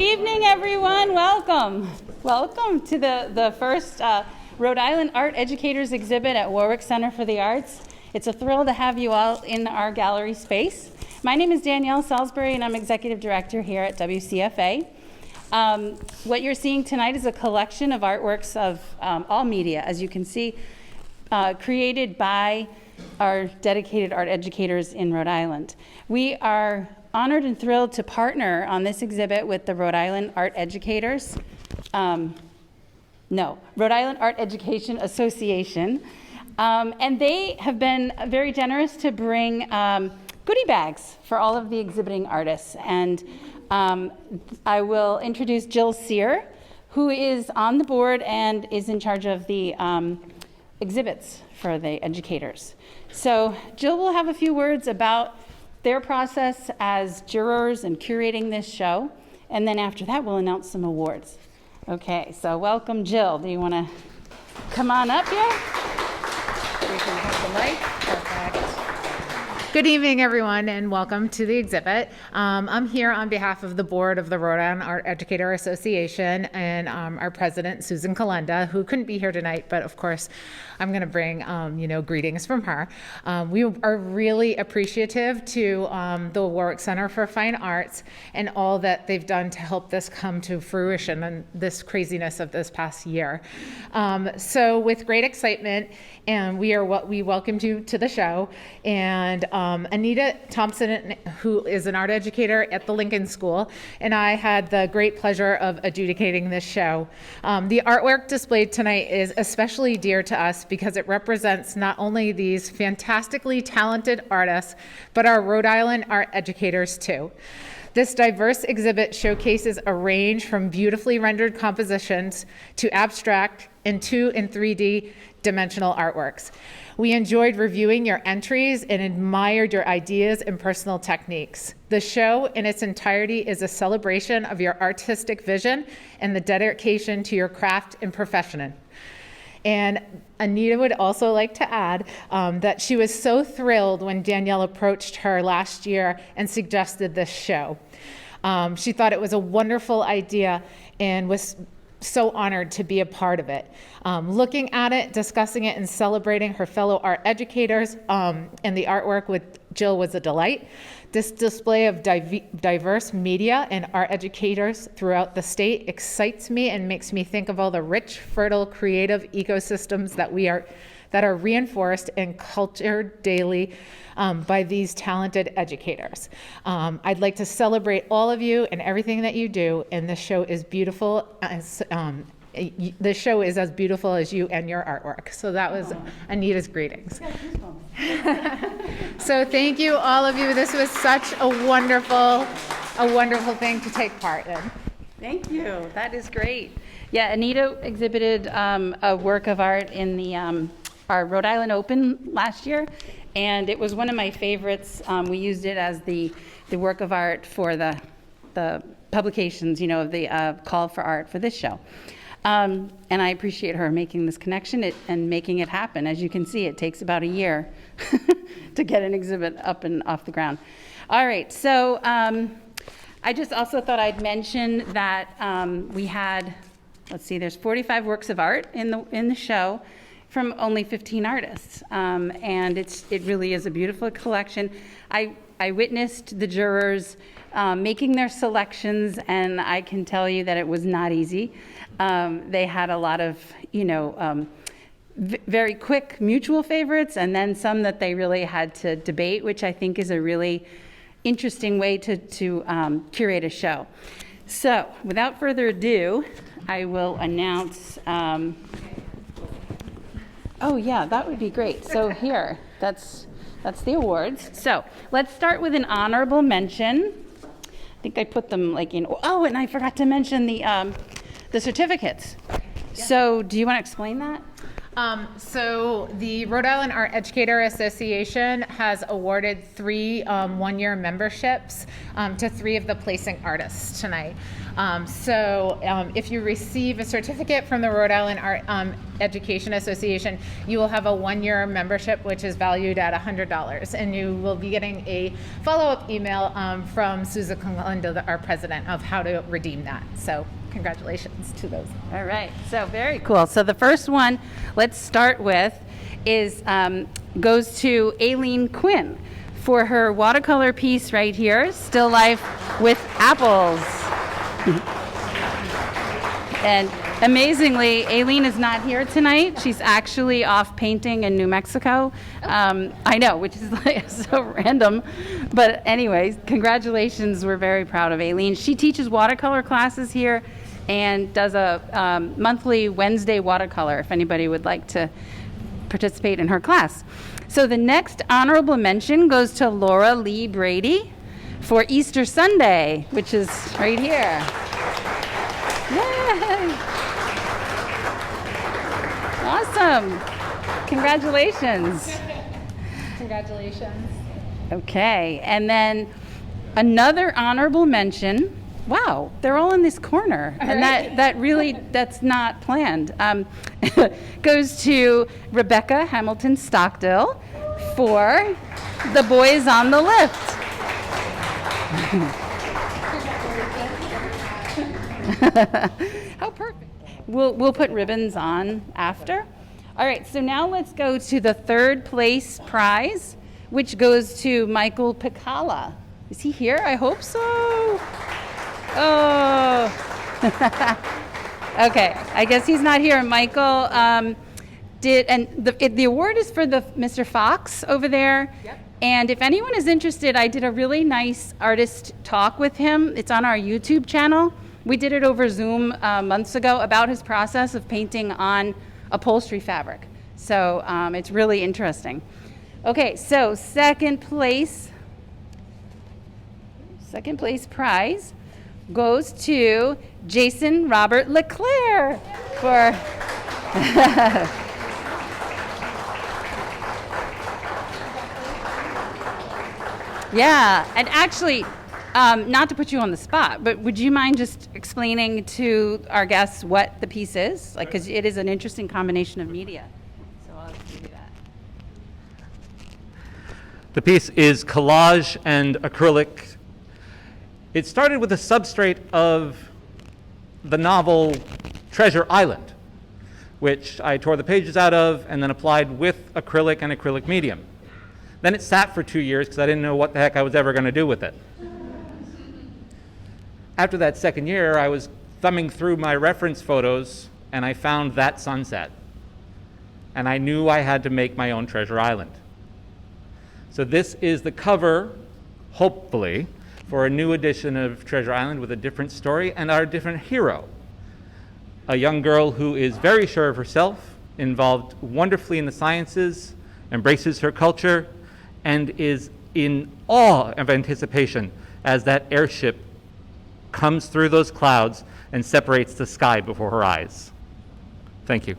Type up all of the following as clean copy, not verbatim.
Good evening, everyone. Welcome to the first Rhode Island Art Educators exhibit at Warwick Center for the Arts. It's a thrill to have you all in our gallery space. My name is Danielle Salisbury, and I'm Executive Director here at WCFA. What you're seeing tonight is a collection of artworks of all media, as you can see, created by our dedicated art educators in Rhode Island. We are honored and thrilled to partner on this exhibit with the Rhode Island Art Educators. Rhode Island Art Education Association. And they have been very generous to bring goodie bags for all of the exhibiting artists. And I will introduce Jill Sear, who is on the board and is in charge of the exhibits for the educators. So Jill will have a few words about their process as jurors and curating this show. And then after that, we'll announce some awards. Okay, so welcome, Jill. Do you want to come on up here? We can have the mic. Perfect. Good evening, everyone, and welcome to the exhibit. I'm here on behalf of the board of the Rhode Island Art Educator Association and our president, Susan Kalenda, who couldn't be here tonight, but of course, I'm going to bring, greetings from her. We are really appreciative to the Warwick Center for Fine Arts and all that they've done to help this come to fruition and this craziness of this past year. So with great excitement, and we welcomed you to the show, and Anita Thompson, who is an art educator at the Lincoln School, and I had the great pleasure of adjudicating this show. The artwork displayed tonight is especially dear to us because it represents not only these fantastically talented artists, but our Rhode Island art educators too. This diverse exhibit showcases a range from beautifully rendered compositions to abstract and 2 and 3D dimensional artworks. We enjoyed reviewing your entries and admired your ideas and personal techniques. The show in its entirety is a celebration of your artistic vision and the dedication to your craft and profession. And Anita would also like to add that she was so thrilled when Danielle approached her last year and suggested this show. She thought it was a wonderful idea and was so honored to be a part of it. Looking at it, discussing it, and celebrating her fellow art educators and the artwork with Jill was a delight. This display of diverse media and art educators throughout the state excites me and makes me think of all the rich, fertile, creative ecosystems that are reinforced and cultured daily by these talented educators. I'd like to celebrate all of you and everything that you do, and this show is beautiful. The show is as beautiful as you and your artwork. So that was Anita's greetings. So thank you, all of you. This was such a wonderful thing to take part in. Thank you. That is great. Yeah, Anita exhibited a work of art in the our Rhode Island Open last year, and it was one of my favorites. We used it as the work of art for the publications, of the call for art for this show. And I appreciate her making this connection and making it happen. As you can see, it takes about a year to get an exhibit up and off the ground. All right, so I just also thought I'd mention that we had, there's 45 works of art in the show from only 15 artists, and it really is a beautiful collection. I witnessed the jurors making their selections, and I can tell you that it was not easy. They had a lot of, very quick mutual favorites, and then some that they really had to debate, which I think is a really interesting way to curate a show. So, without further ado, I will announce. Oh yeah, that would be great. So here, that's the awards. So let's start with an honorable mention. I think I put them in. Oh, and I forgot to mention the certificates. Yeah. So do you want to explain that? So the Rhode Island Art Educator Association has awarded 3 one-year memberships to 3 of the placing artists tonight. If you receive a certificate from the Rhode Island Art Education Association, you will have a 1-year membership, which is valued at $100, and you will be getting a follow-up email from Susan Kalenda, our president, of how to redeem that. So congratulations to those. All right, so very cool. So the first one, let's start with, is goes to Aileen Quinn for her watercolor piece right here, Still Life with Apples. And amazingly, Aileen is not here tonight. She's actually off painting in New Mexico. I know, which is like so random. But anyways, congratulations. We're very proud of Aileen. She teaches watercolor classes here and does a monthly Wednesday watercolor if anybody would like to participate in her class. So the next honorable mention goes to Laura Lee Brady for Easter Sunday, which is right here. Yay! Awesome. Congratulations. Congratulations. Okay, and then another honorable mention. Wow, they're all in this corner, and that's not planned. Goes to Rebecca Hamilton Stockdill for The Boys on the Lift. How perfect. We'll put ribbons on after. All right, so now let's go to the third place prize, which goes to Michael Picala. Is he here? I hope so. Oh. Okay, I guess he's not here. Michael the award is for the Mr. Fox over there. Yep. And if anyone is interested, I did a really nice artist talk with him. It's on our YouTube channel. We did it over Zoom months ago about his process of painting on upholstery fabric. So it's really interesting. Okay, so second place prize goes to Jason Robert Leclerc for yeah, and actually, not to put you on the spot, but would you mind just explaining to our guests what the piece is? Like, because it is an interesting combination of media. So I'll give you that. The piece is collage and acrylic. It started with a substrate of the novel Treasure Island, which I tore the pages out of and then applied with acrylic and acrylic medium. Then it sat for 2 years because I didn't know what the heck I was ever going to do with it. After that second year, I was thumbing through my reference photos and I found that sunset. And I knew I had to make my own Treasure Island. So this is the cover, hopefully, for a new edition of Treasure Island with a different story and our different hero. A young girl who is very sure of herself, involved wonderfully in the sciences, embraces her culture, and is in awe of anticipation as that airship comes through those clouds and separates the sky before her eyes. Thank you.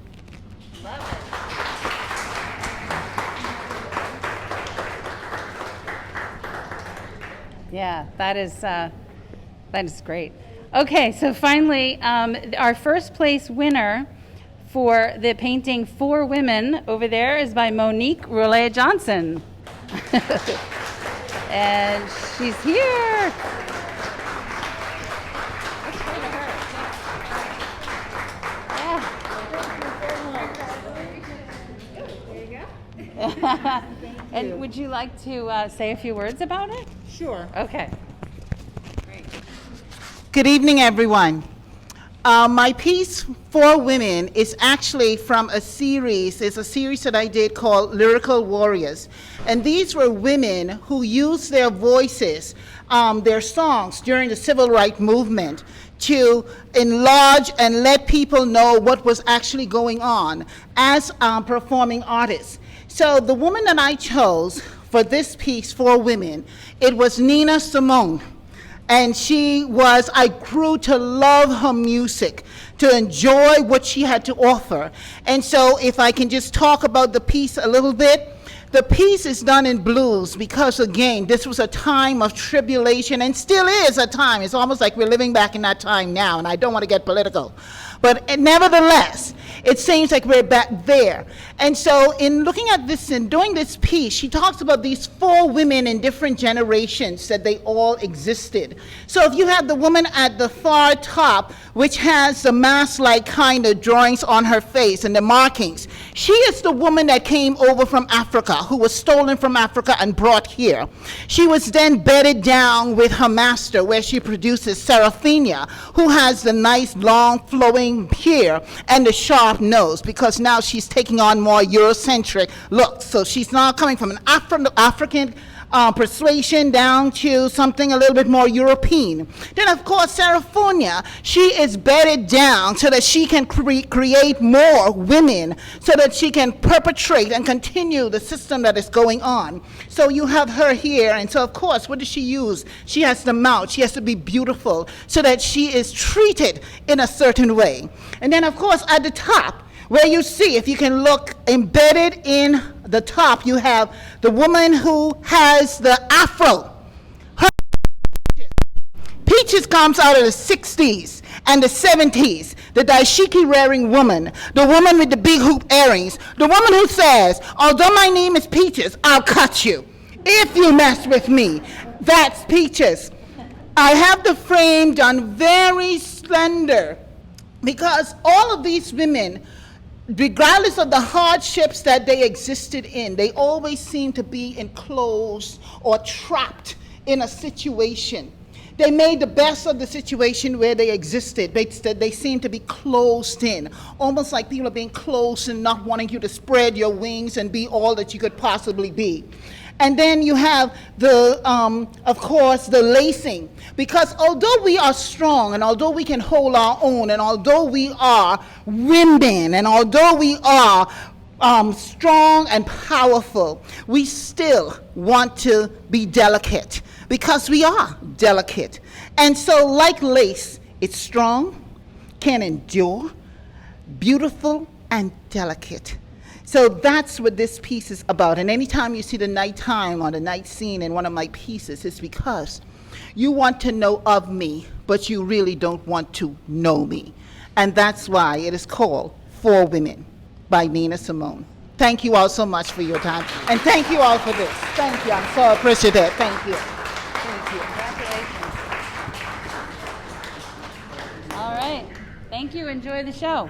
Love it. Yeah, that is great. Okay, so finally, our first place winner for the painting For Women over there is by Monique Roulet Johnson. And she's here. And would you like to say a few words about it? Sure. Okay. Great. Good evening, everyone. My piece, For Women, is actually from a series. It's a series that I did called Lyrical Warriors. And these were women who used their voices, their songs during the civil rights movement to enlarge and let people know what was actually going on as performing artists. So the woman that I chose for this piece, For Women, it was Nina Simone. And I grew to love her music, to enjoy what she had to offer. And so if I can just talk about the piece a little bit, the piece is done in blues because, again, this was a time of tribulation and still is a time. It's almost like we're living back in that time now, and I don't want to get political. But nevertheless, it seems like we're back there. And so in looking at this and doing this piece, she talks about these 4 women in different generations that they all existed. So if you have the woman at the far top, which has the mask-like kind of drawings on her face and the markings, she is the woman that came over from Africa, who was stolen from Africa and brought here. She was then bedded down with her master, where she produces Seraphina, who has the nice long flowing hair and the sharp nose, because now she's taking on more Eurocentric looks. So she's now coming from an African persuasion down to something a little bit more European. Then, of course, Seraphina, she is bedded down so that she can create more women, so that she can perpetrate and continue the system that is going on. So you have her here, and so, of course, what does she use? She has the mouth. She has to be beautiful so that she is treated in a certain way. And then, of course, at the top, where you see, if you can look embedded in the top, you have the woman who has the afro. Her Peaches comes out of the 60s and the 70s, the dashiki wearing woman, the woman with the big hoop earrings, the woman who says, although my name is Peaches, I'll cut you if you mess with me. That's Peaches. I have the frame done very slender because all of these women, regardless of the hardships that they existed in, they always seemed to be enclosed or trapped in a situation. They made the best of the situation where they existed. They seemed to be closed in, almost like people are being closed and not wanting you to spread your wings and be all that you could possibly be. And then you have of course, the lacing. Because although we are strong, and although we can hold our own, and although we are women, and although we are strong and powerful, we still want to be delicate, because we are delicate. And so, like lace, it's strong, can endure, beautiful, and delicate. So that's what this piece is about. And anytime you see the nighttime or the night scene in one of my pieces, it's because you want to know of me, but you really don't want to know me. And that's why it is called 4 Women by Nina Simone. Thank you all so much for your time. And thank you all for this. Thank you. I'm so appreciative. Thank you. Thank you. Congratulations. All right. Thank you. Enjoy the show.